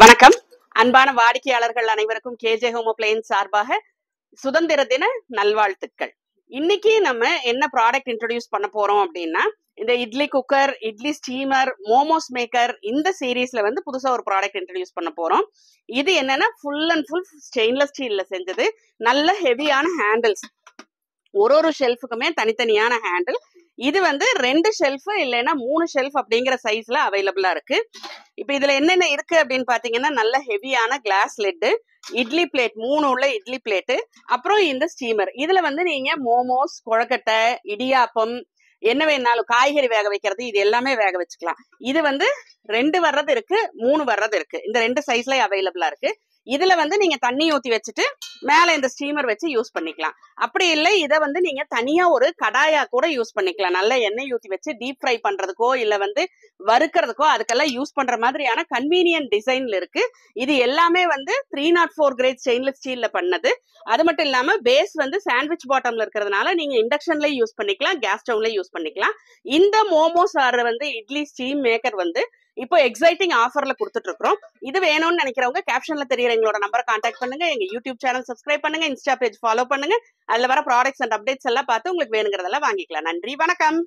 வணக்கம். அன்பான வாடிக்கையாளர்கள் அனைவருக்கும் கேஜே ஹோம் அப்ளையன்ஸ் சார்பாக சுதந்திர தின நல்வாழ்த்துக்கள். இன்னைக்கு நம்ம என்ன ப்ராடக்ட் இன்ட்ரோடியூஸ் பண்ண போறோம் அப்படின்னா, இந்த idli cooker, idli steamer, momos maker இந்த சீரீஸ்ல வந்து புதுசா ஒரு ப்ராடக்ட் இன்ட்ரோடியூஸ் பண்ண போறோம். இது என்னன்னா ஃபுல் அண்ட் ஃபுல் ஸ்டெயின்லெஸ் ஸ்டீல்ல செஞ்சது. நல்ல ஹெவியான ஹேண்டில்ஸ், ஒரு ஷெல்ஃபுக்குமே தனித்தனியான ஹேண்டில். இது வந்து 2 ஷெல்ஃப் இல்லைன்னா 3 ஷெல்ஃப் அப்படிங்கிற சைஸ்ல அவைலபிளா இருக்கு. இப்ப இதுல என்னென்ன இருக்கு அப்படின்னு பாத்தீங்கன்னா, நல்ல ஹெவியான கிளாஸ் லெட்டு, இட்லி பிளேட் 3 உள்ள இட்லி பிளேட்டு, அப்புறம் இந்த ஸ்டீமர். இதுல வந்து நீங்க மோமோஸ், கொழக்கட்டை, இடியாப்பம், என்ன வேணாலும் காய்கறி வேக வைக்கிறது இது எல்லாமே வேக வச்சுக்கலாம். இது வந்து 2 வர்றது இருக்கு, 3 வர்றது இருக்கு. இந்த 2 சைஸ்ல அவைலபிளா இருக்கு. இதுல வந்து நீங்க தண்ணி ஊத்தி வச்சுட்டு மேல இந்த ஸ்டீமர் வச்சு யூஸ் பண்ணிக்கலாம். அப்படி இல்லை இதை வந்து நீங்க தனியா ஒரு கடாயா கூட யூஸ் பண்ணிக்கலாம். நல்ல எண்ணெய் ஊத்தி வச்சு டீப் ஃப்ரை பண்றதுக்கோ இல்ல வந்து வறுக்கிறதுக்கோ அதுக்கெல்லாம் யூஸ் பண்ற மாதிரியான கன்வீனியன்ட் டிசைன்ல இருக்கு. இது எல்லாமே வந்து 304 கிரேட் ஸ்டெயின்லெஸ் ஸ்டீல்ல பண்ணது. அது மட்டும் இல்லாம பேஸ் வந்து சாண்ட்விச் பாட்டம்ல இருக்கிறதுனால நீங்க இண்டக்ஷன்ல யூஸ் பண்ணிக்கலாம், கேஸ் ஸ்டவ்ல யூஸ் பண்ணிக்கலாம். இந்த மோமோஸ் ஆர் வந்து இட்லி ஸ்டீம் மேக்கர் வந்து இப்போ எக்ஸைட்டிங் ஆஃபர்ல கொடுத்துட்டு இருக்கிறோம். இது வேணும்னு நினைக்கிறவங்க கேப்ஷன்ல தெரியற எங்களோட நம்பரை கான்டாக்ட் பண்ணுங்க. எங்க யூடியூப் சேனல் சப்ஸ்கிரைப் பண்ணுங்க, இன்ஸ்டா பேஜ் ஃபாலோ பண்ணுங்க. அதுல வர ப்ராடக்ட்ஸ் அண்ட் அப்டேட்ஸ் எல்லாம் பார்த்து உங்களுக்கு வேணுங்கிறதெல்லாம் வாங்கிக்கலாம். நன்றி, வணக்கம்.